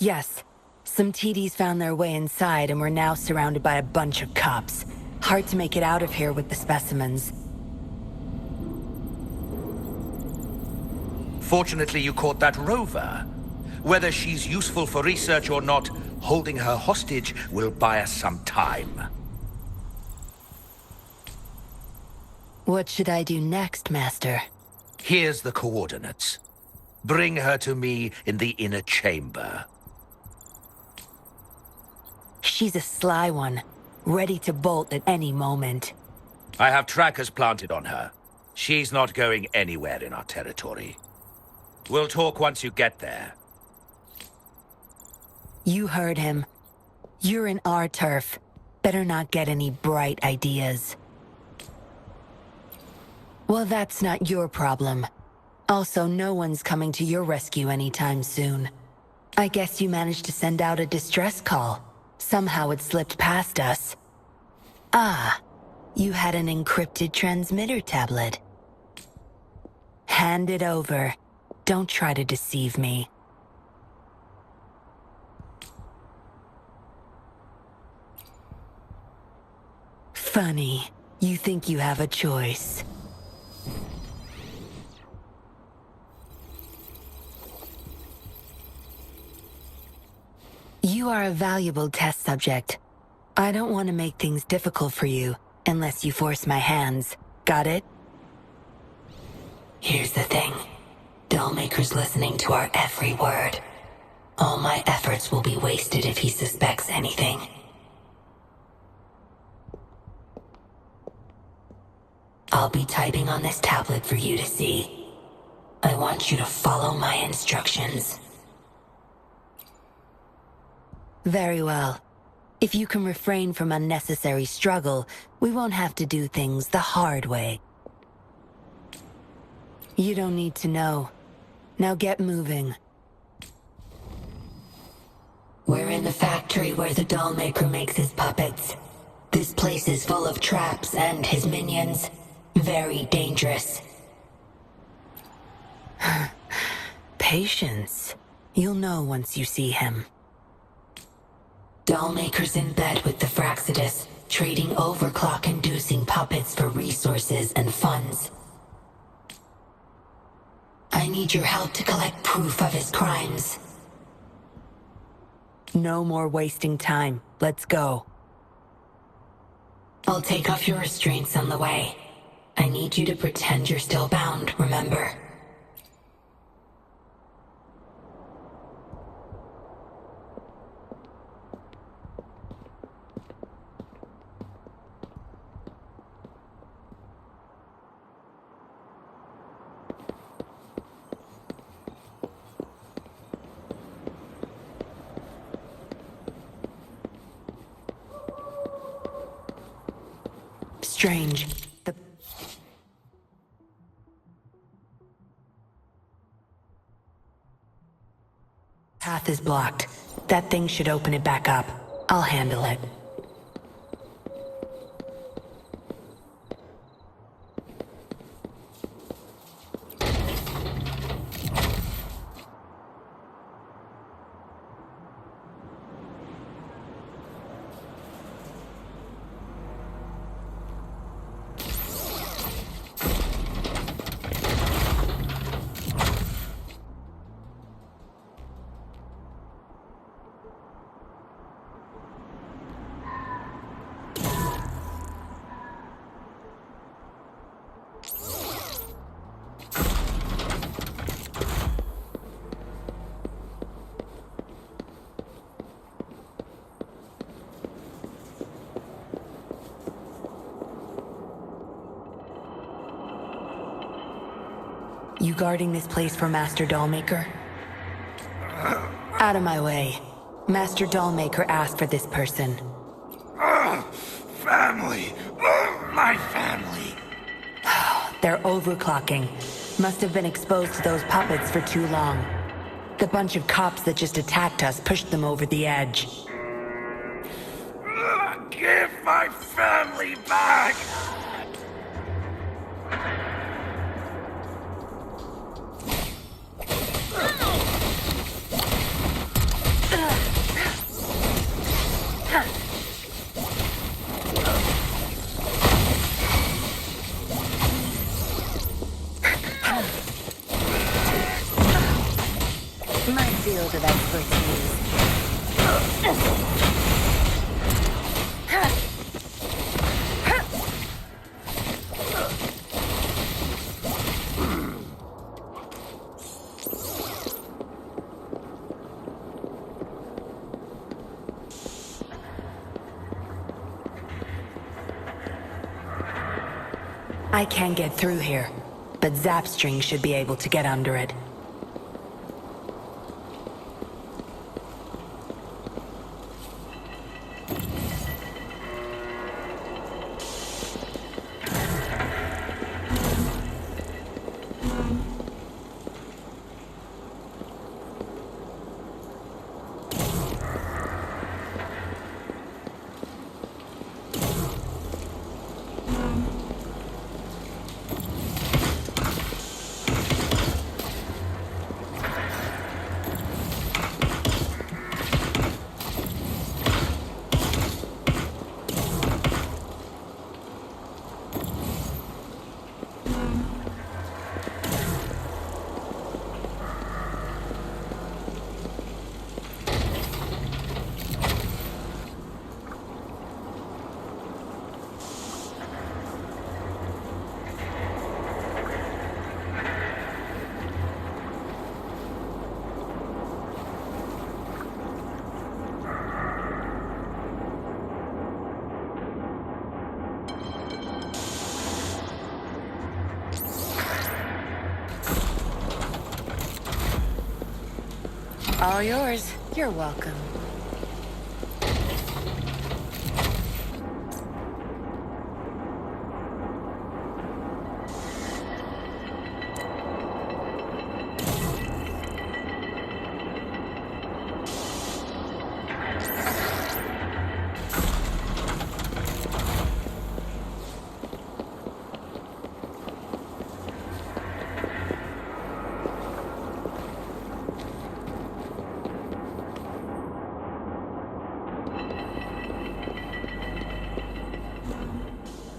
Yes. Some TDs found their way inside and we're now surrounded by a bunch of cops. Hard to make it out of here with the specimens. Fortunately, you caught that rover. Whether she's useful for research or not, holding her hostage will buy us some time. What should I do next, Master? Here's the coordinates. Bring her to me in the inner chamber. She's a sly one, ready to bolt at any moment. I have trackers planted on her. She's not going anywhere in our territory. We'll talk once you get there. You heard him. You're in our turf. Better not get any bright ideas. Well, that's not your problem. Also, no one's coming to your rescue anytime soon. I guess you managed to send out a distress call. Somehow it slipped past us. Ah, you had an encrypted transmitter tablet. Hand it over. Don't try to deceive me. Funny. You think you have a choice. You are a valuable test subject. I don't want to make things difficult for you, unless you force my hands. Got it? Here's the thing. Dollmaker's listening to our every word. All my efforts will be wasted if he suspects anything. I'll be typing on this tablet for you to see. I want you to follow my instructions. Very well. If you can refrain from unnecessary struggle, we won't have to do things the hard way. You don't need to know. Now get moving. We're in the factory where the Dollmaker makes his puppets. This place is full of traps and his minions. Very dangerous. Patience. You'll know once you see him. Dollmaker's in bed with the Fraxidus, trading overclock-inducing puppets for resources and funds. I need your help to collect proof of his crimes. No more wasting time. Let's go. I'll take off your restraints on the way. I need you to pretend you're still bound, remember? Strange. The path is blocked. That thing should open it back up. I'll handle it. You guarding this place for Master Dollmaker? Out of my way. Master Dollmaker asked for this person. Family! My family! They're overclocking. Must have been exposed to those puppets for too long. The bunch of cops that just attacked us pushed them over the edge. Give my family back! of experts use. I can't get through here, but Zapstring should be able to get under it. All yours. You're welcome.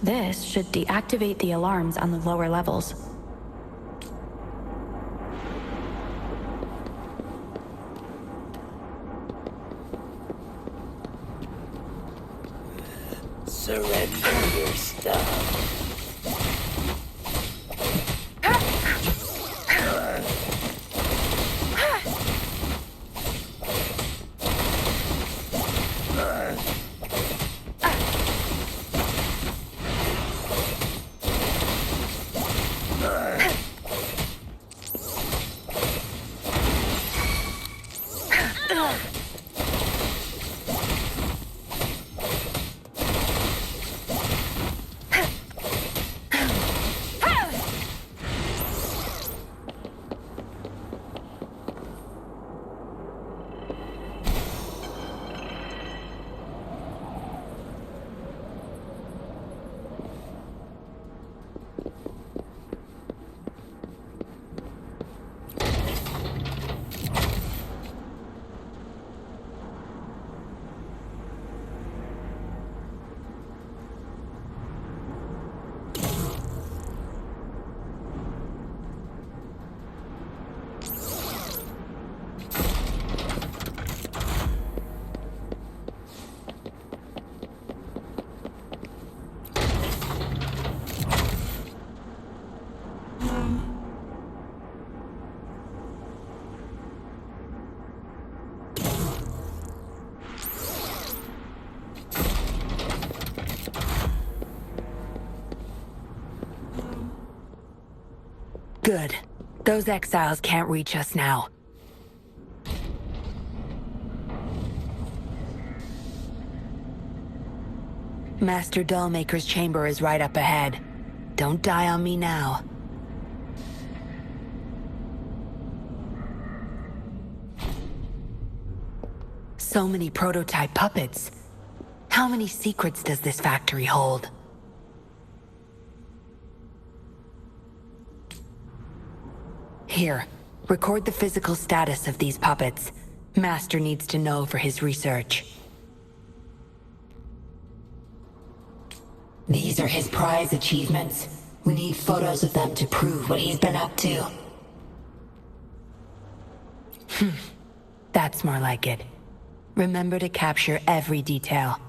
This should deactivate the alarms on the lower levels. Surrender your stuff. Good. Those exiles can't reach us now. Master Dollmaker's chamber is right up ahead. Don't die on me now. So many prototype puppets. How many secrets does this factory hold? Here, record the physical status of these puppets. Master needs to know for his research. These are his prize achievements. We need photos of them to prove what he's been up to. That's more like it. Remember to capture every detail.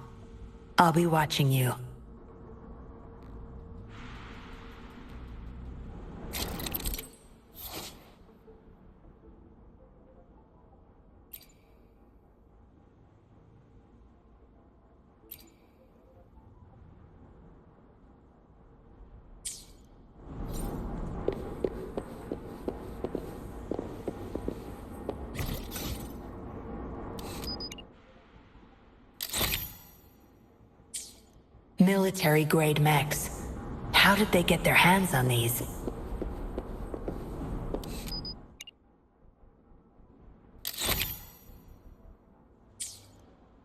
I'll be watching you. Military-grade mechs. How did they get their hands on these?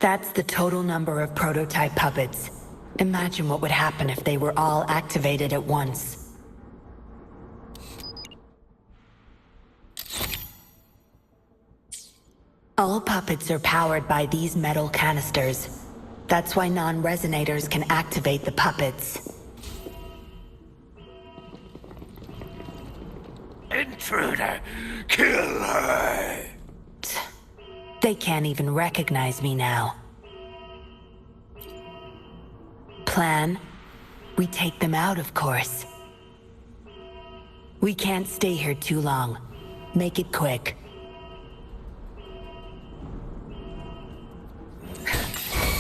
That's the total number of prototype puppets. Imagine what would happen if they were all activated at once. All puppets are powered by these metal canisters. That's why non-resonators can activate the puppets. Intruder! Kill her! They can't even recognize me now. Plan? We take them out, of course. We can't stay here too long. Make it quick.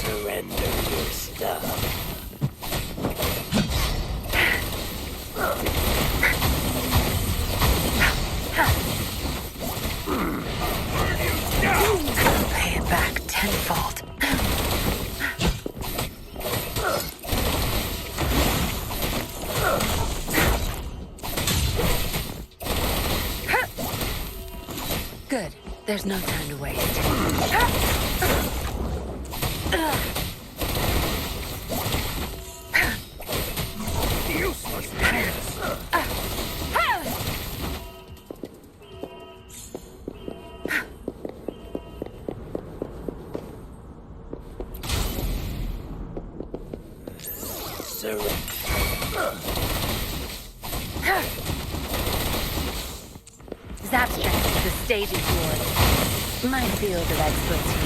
Surrender your stuff. Pay it back tenfold. Good. There's no time to waste. Useless penis! Zap strength, the stage is yours. My field of expertise.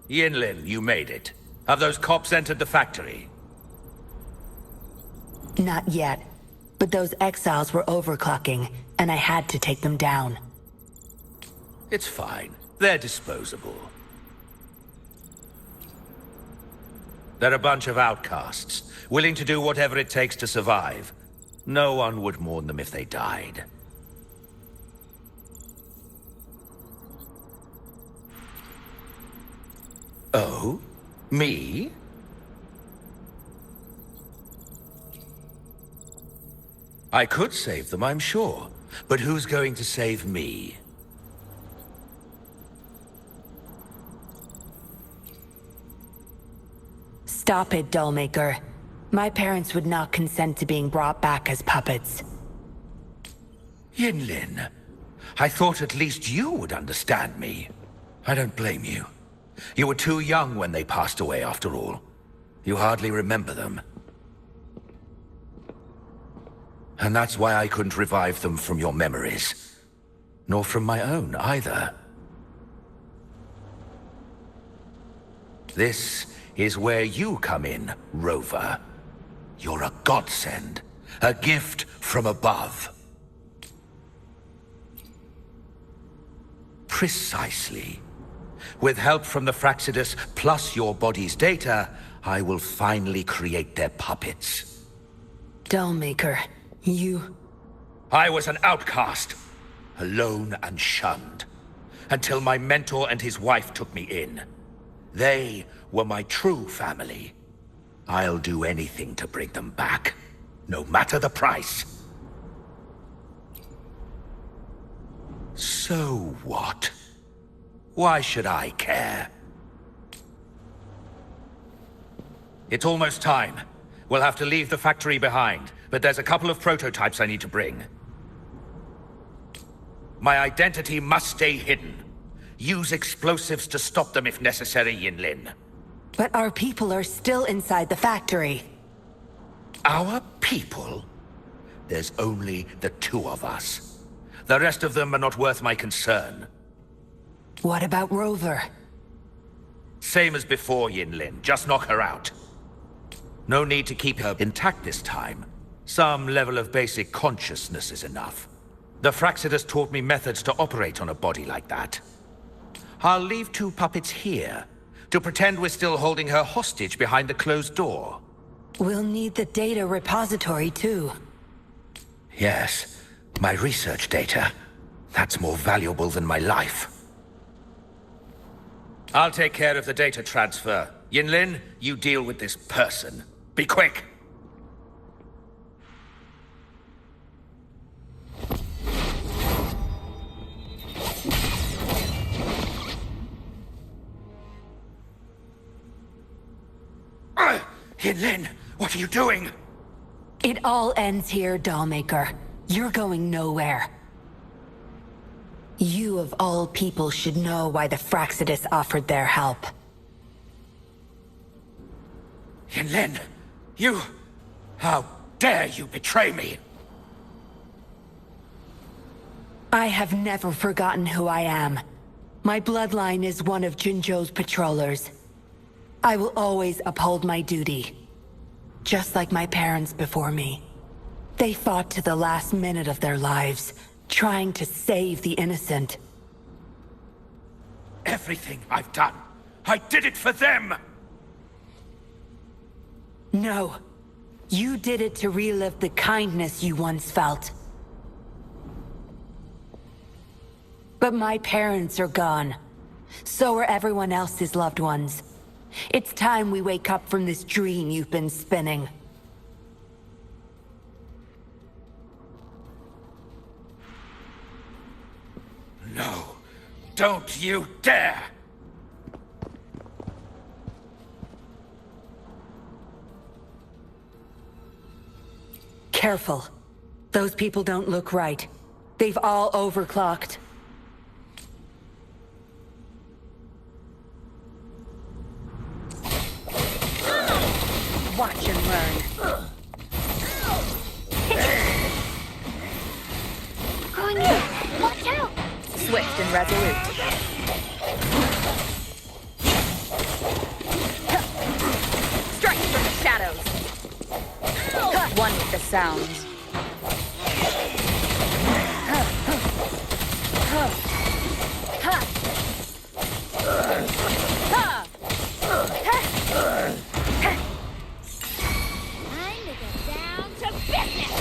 Yinlin, you made it. Have those cops entered the factory? Not yet. But those exiles were overclocking, and I had to take them down. It's fine. They're disposable. They're a bunch of outcasts, willing to do whatever it takes to survive. No one would mourn them if they died. Oh? Me? I could save them, I'm sure. But who's going to save me? Stop it, Dollmaker. My parents would not consent to being brought back as puppets. Yinlin, I thought at least you would understand me. I don't blame you. You were too young when they passed away, after all. You hardly remember them. And that's why I couldn't revive them from your memories. Nor from my own, either. This is where you come in, Rover. You're a godsend. A gift from above. Precisely. With help from the Fraxidus plus your body's data, I will finally create their puppets. Dollmaker, you... I was an outcast, alone and shunned, until my mentor and his wife took me in. They were my true family. I'll do anything to bring them back, no matter the price. So what? Why should I care? It's almost time. We'll have to leave the factory behind, but there's a couple of prototypes I need to bring. My identity must stay hidden. Use explosives to stop them if necessary, Yinlin. But our people are still inside the factory. Our people? There's only the two of us. The rest of them are not worth my concern. What about Rover? Same as before, Yinlin. Just knock her out. No need to keep her intact this time. Some level of basic consciousness is enough. The Fraxidus taught me methods to operate on a body like that. I'll leave two puppets here, to pretend we're still holding her hostage behind the closed door. We'll need the data repository, too. Yes, my research data. That's more valuable than my life. I'll take care of the data transfer. Yinlin, you deal with this person. Be quick! Yinlin, what are you doing? It all ends here, Dollmaker. You're going nowhere. You of all people should know why the Fraxidus offered their help. Yinlin, you... How dare you betray me? I have never forgotten who I am. My bloodline is one of Jinzhou's patrollers. I will always uphold my duty. Just like my parents before me. They fought to the last minute of their lives, trying to save the innocent. Everything I've done, I did it for them! No. You did it to relive the kindness you once felt. But my parents are gone. So are everyone else's loved ones. It's time we wake up from this dream you've been spinning. No, don't you dare! Careful. Those people don't look right. They've all overclocked. Watch and learn. Going in. Watch out. Swift and resolute. Strike from the shadows. One with the sounds. Time to get down to business!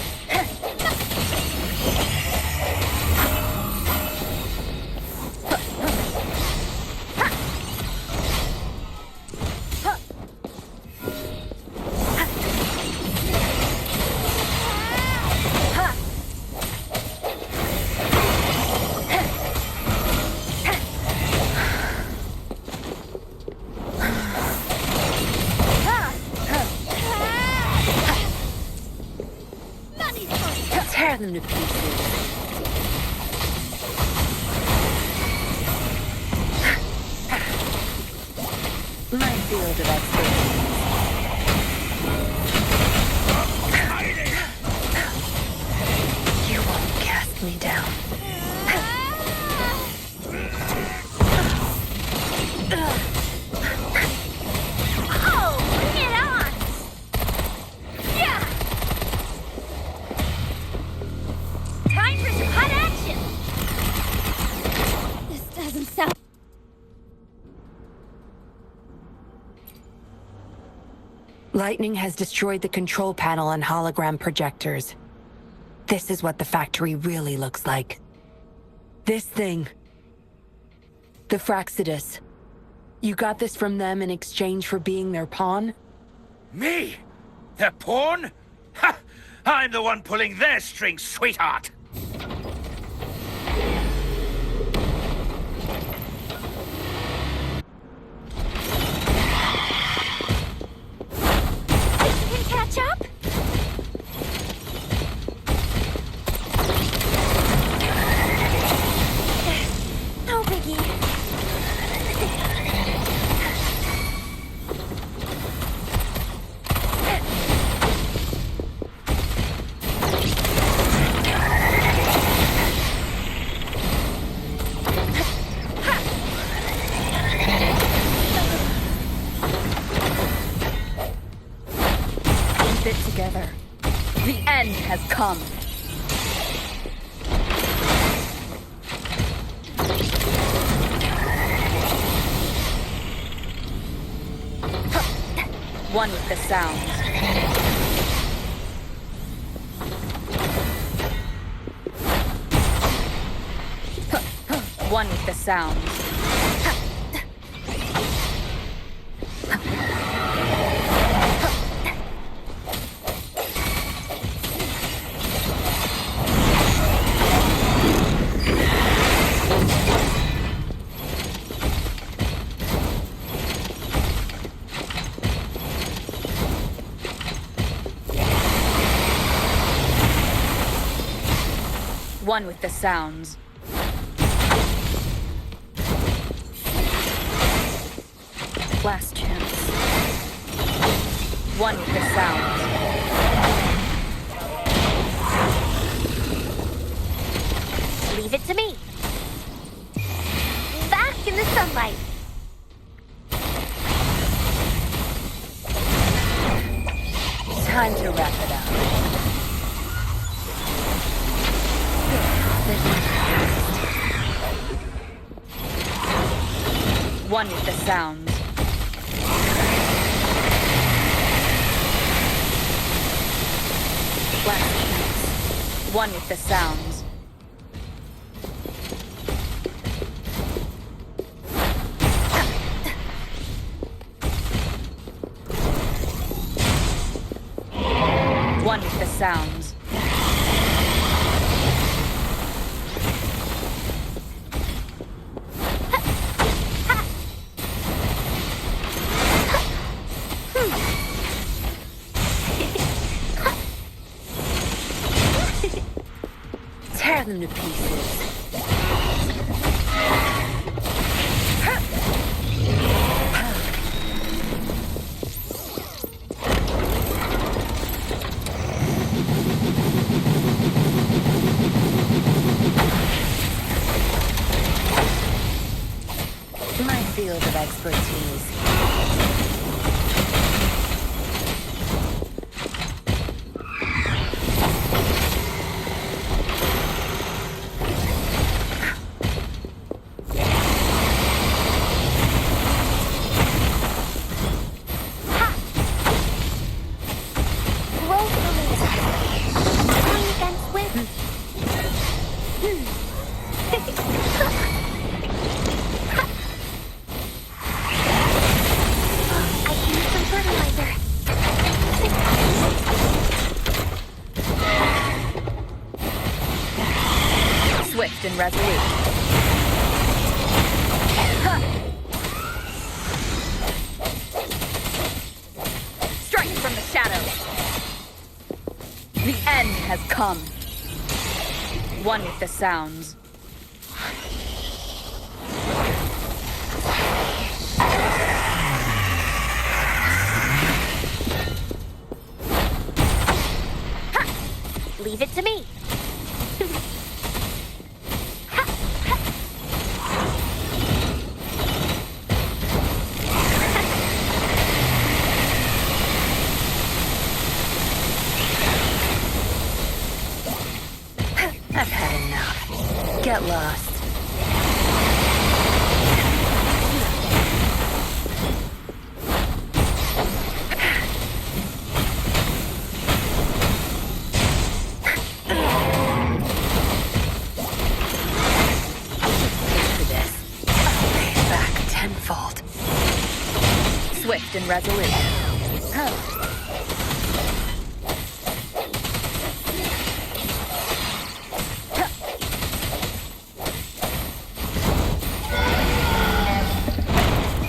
My field of expertise. You won't cast me down. Oh, bring it on! Yeah! Time for some hot action! This doesn't sound... Lightning has destroyed the control panel and hologram projectors. This is what the factory really looks like. This thing. The Fraxidus. You got this from them in exchange for being their pawn? Me? Their pawn? Ha! I'm the one pulling their strings, sweetheart! Can catch up? No biggie. Keep it together. The end has come. One with the sounds. One with the sounds. One with the sounds. Last chance. One with the sounds. Leave it to me. Back in the sunlight. Time to wrap it up. One with the sounds. Last chance. One with the sounds. One with the sounds. Tear them to pieces. My field of expertise. Swift and resolute. Strike from the shadows. The end has come. one with the sounds. Leave it to me. I've had enough. Get lost. For this, I'll pay it back tenfold. Swift and resolute.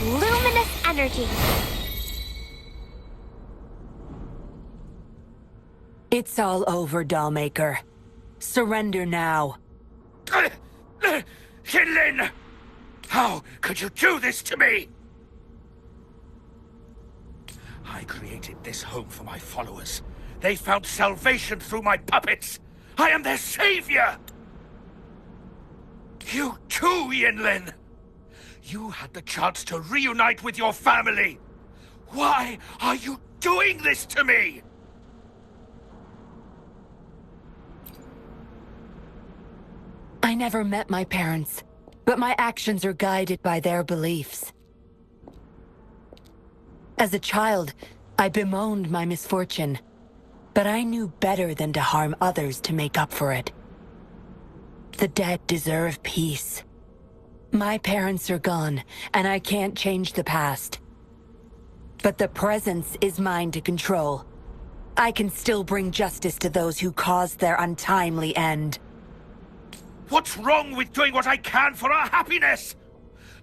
Luminous energy. It's all over, Dollmaker. Surrender now. Yinlin! How could you do this to me? I created this home for my followers. They found salvation through my puppets. I am their savior! You too, Yinlin! You had the chance to reunite with your family. Why are you doing this to me? I never met my parents, but my actions are guided by their beliefs. As a child, I bemoaned my misfortune, but I knew better than to harm others to make up for it. The dead deserve peace. My parents are gone, and I can't change the past. But the present is mine to control. I can still bring justice to those who caused their untimely end. What's wrong with doing what I can for our happiness?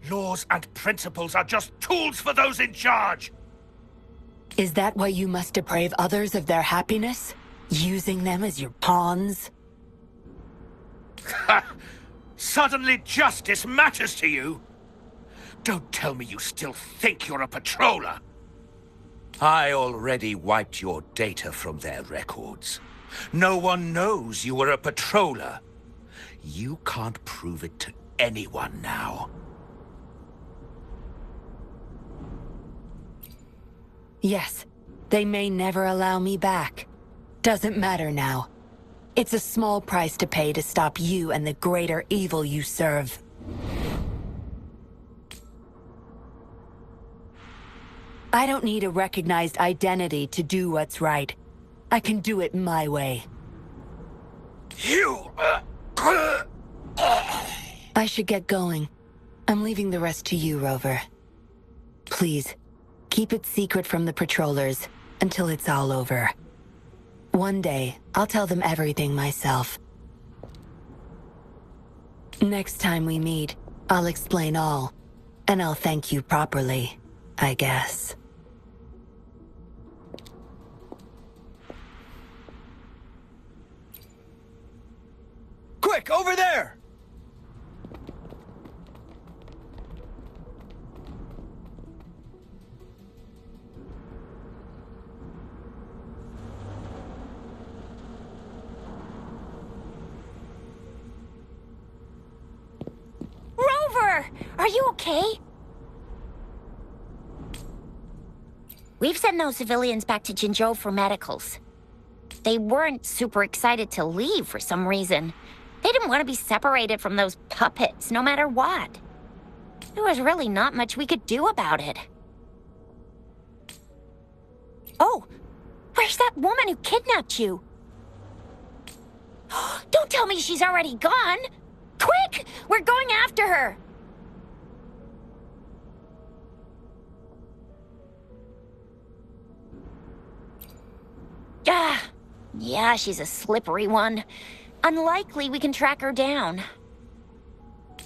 Laws and principles are just tools for those in charge. Is that why you must deprave others of their happiness? Using them as your pawns? Suddenly justice matters to you? Don't tell me you still think you're a patroller. I already wiped your data from their records. No one knows you were a patroller. You can't prove it to anyone now. Yes, they may never allow me back. Doesn't matter now. It's a small price to pay to stop you and the greater evil you serve. I don't need a recognized identity to do what's right. I can do it my way. You... I should get going. I'm leaving the rest to you, Rover. Please, keep it secret from the patrollers until it's all over. One day, I'll tell them everything myself. Next time we meet, I'll explain all. And I'll thank you properly, I guess. Quick, over there! Rover! Are you okay? We've sent those civilians back to Jinzhou for medicals. They weren't super excited to leave for some reason. They didn't want to be separated from those puppets, no matter what. There was really not much we could do about it. Oh, where's that woman who kidnapped you? Don't tell me she's already gone! Quick! We're going after her! Ah, yeah, she's a slippery one. Unlikely we can track her down.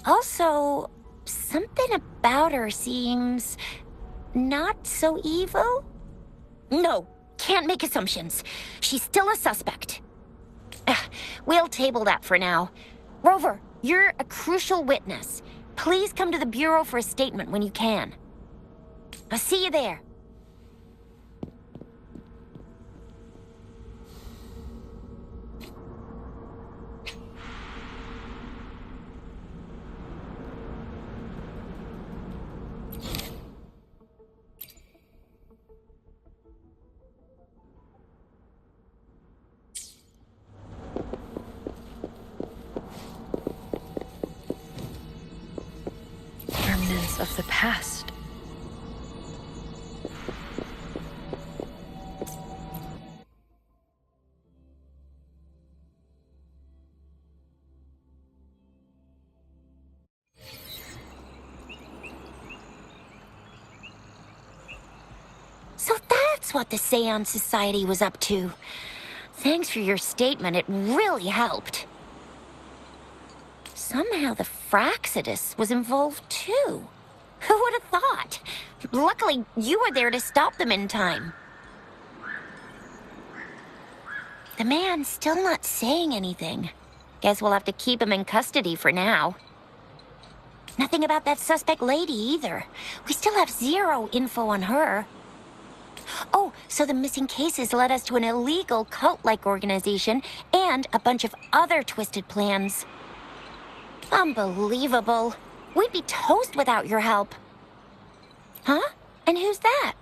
Also, something about her seems not so evil? No, can't make assumptions. She's still a suspect. We'll table that for now. Rover, you're a crucial witness. Please come to the Bureau for a statement when you can. I'll see you there. Remnants of the past. So that's what the Seance Society was up to. Thanks for your statement, it really helped. Somehow the Fractsidus was involved too. Who would have thought? Luckily, you were there to stop them in time. The man's still not saying anything. Guess we'll have to keep him in custody for now. Nothing about that suspect lady either. We still have zero info on her. Oh, so the missing cases led us to an illegal cult-like organization and a bunch of other twisted plans. Unbelievable. We'd be toast without your help. Huh? And who's that?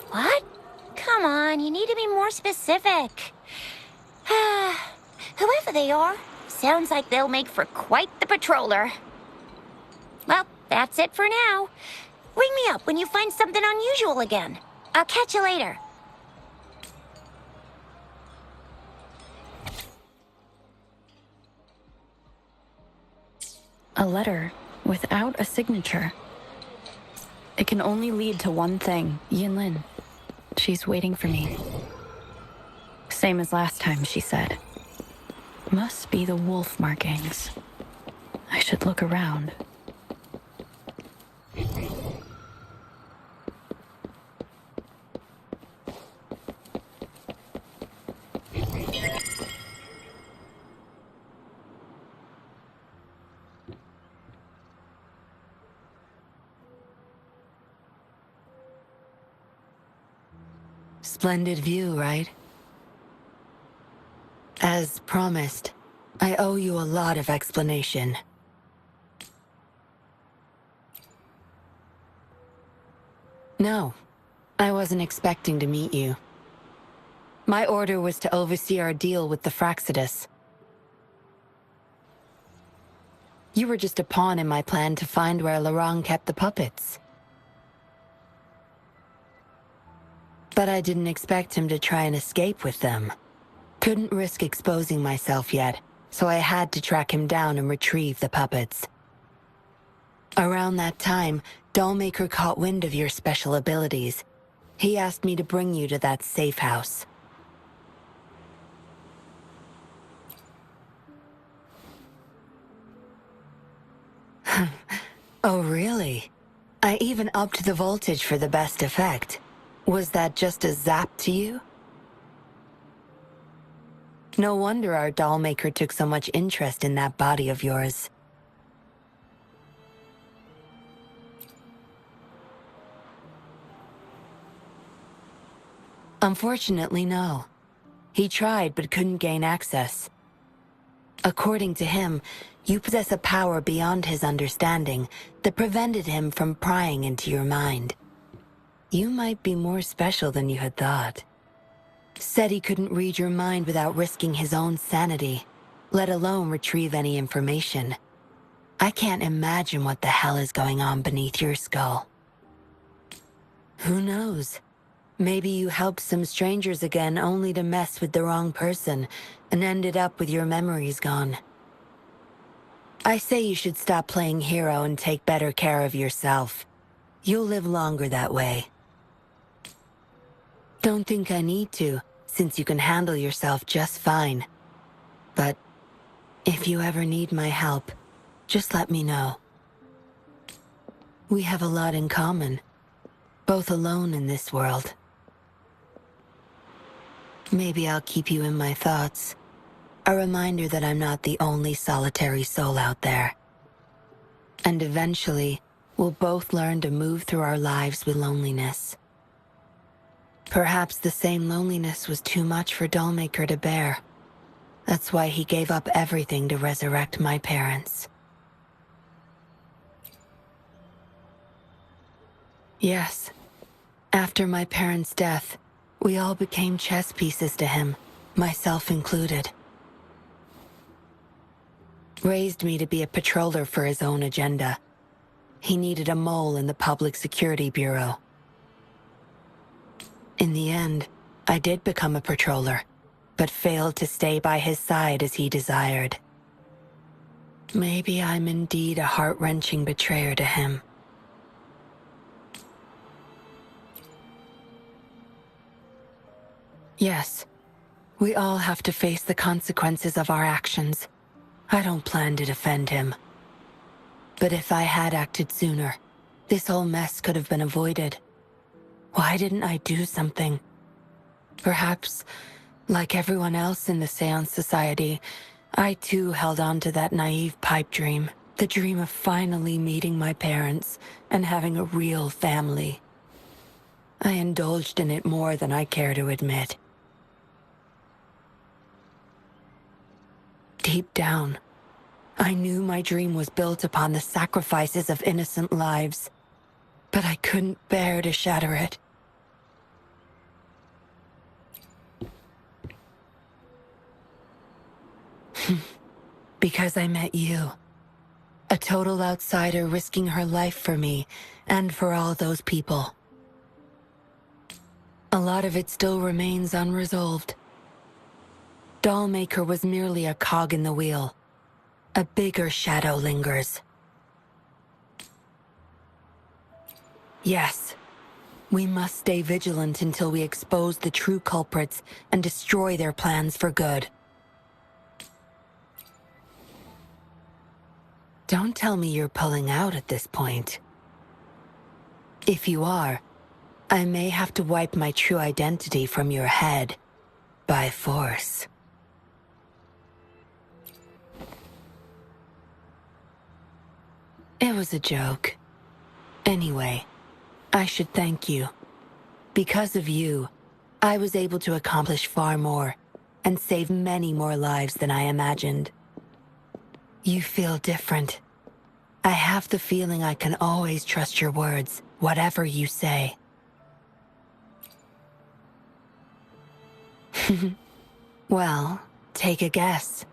What? Come on, you need to be more specific. Whoever they are, sounds like they'll make for quite the patroller. Well, that's it for now. Ring me up when you find something unusual again. I'll catch you later. A letter without a signature. It can only lead to one thing. Yinlin. She's waiting for me. Same as last time, she said. Must be the wolf markings. I should look around. Splendid view, right? As promised, I owe you a lot of explanation. No, I wasn't expecting to meet you. My order was to oversee our deal with the Fractsidus. You were just a pawn in my plan to find where Laurent kept the puppets. But I didn't expect him to try and escape with them. Couldn't risk exposing myself yet, so I had to track him down and retrieve the puppets. Around that time, Dollmaker caught wind of your special abilities. He asked me to bring you to that safe house. Oh, really? I even upped the voltage for the best effect. Was that just a zap to you? No wonder our dollmaker took so much interest in that body of yours. Unfortunately, no. He tried but couldn't gain access. According to him, you possess a power beyond his understanding that prevented him from prying into your mind. You might be more special than you had thought. Said he couldn't read your mind without risking his own sanity, let alone retrieve any information. I can't imagine what the hell is going on beneath your skull. Who knows? Maybe you helped some strangers again only to mess with the wrong person and ended up with your memories gone. I say you should stop playing hero and take better care of yourself. You'll live longer that way. Don't think I need to, since you can handle yourself just fine. But if you ever need my help, just let me know. We have a lot in common, both alone in this world. Maybe I'll keep you in my thoughts. A reminder that I'm not the only solitary soul out there. And eventually, we'll both learn to move through our lives with loneliness. Perhaps the same loneliness was too much for Dollmaker to bear. That's why he gave up everything to resurrect my parents. Yes, after my parents' death, we all became chess pieces to him, myself included. Raised me to be a patroller for his own agenda. He needed a mole in the Public Security Bureau. In the end, I did become a patroller, but failed to stay by his side as he desired. Maybe I'm indeed a heart-wrenching betrayer to him. Yes, we all have to face the consequences of our actions. I don't plan to defend him. But if I had acted sooner, this whole mess could have been avoided. Why didn't I do something? Perhaps, like everyone else in the Seance Society, I too held on to that naive pipe dream. The dream of finally meeting my parents and having a real family. I indulged in it more than I care to admit. Deep down, I knew my dream was built upon the sacrifices of innocent lives, but I couldn't bear to shatter it. Because I met you. A total outsider risking her life for me and for all those people. A lot of it still remains unresolved. Dollmaker was merely a cog in the wheel. A bigger shadow lingers. Yes, we must stay vigilant until we expose the true culprits and destroy their plans for good. Don't tell me you're pulling out at this point. If you are, I may have to wipe my true identity from your head by force. It was a joke. Anyway, I should thank you. Because of you, I was able to accomplish far more and save many more lives than I imagined. You feel different. I have the feeling I can always trust your words, whatever you say. Well, take a guess.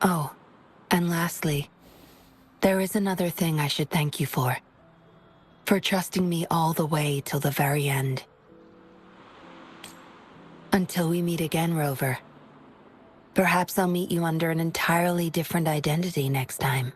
Oh, and lastly, there is another thing I should thank you for. For trusting me all the way till the very end. Until we meet again, Rover. Perhaps I'll meet you under an entirely different identity next time.